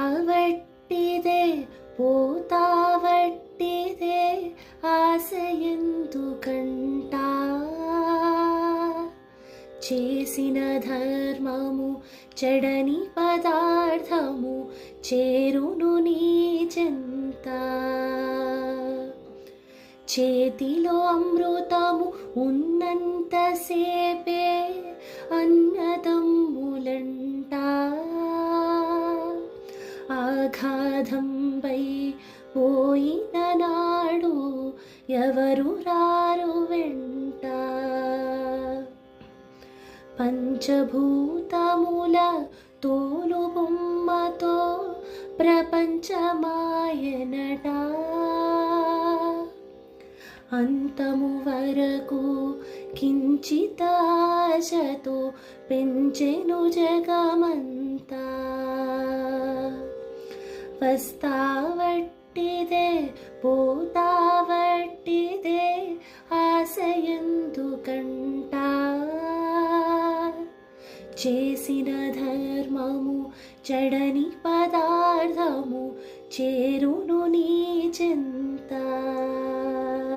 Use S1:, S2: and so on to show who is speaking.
S1: వస్తావట్టిదే పోతావట్టిదే ఆశయందుకంటా చేసిన ధర్మము చెడని పదార్థము చేరును నీ చెంత చేతిలో అమృతము ఉన్నంతసేపే అన్నదమ్ములంట ఆఘాతంపై పోయిన నాడు ఎవరు రారు వెంట పంచభూతముల తోలు బొమ్మతో ప్రపంచమాయనట అంతము వరకు కించిత ఆశతో పెంచెను జగమంతా వస్తావట్టిదే పోతావట్టిదే ఆశయందుకంటా చేసిన ధర్మము చెడని పదార్థము చేరును నీ చెంత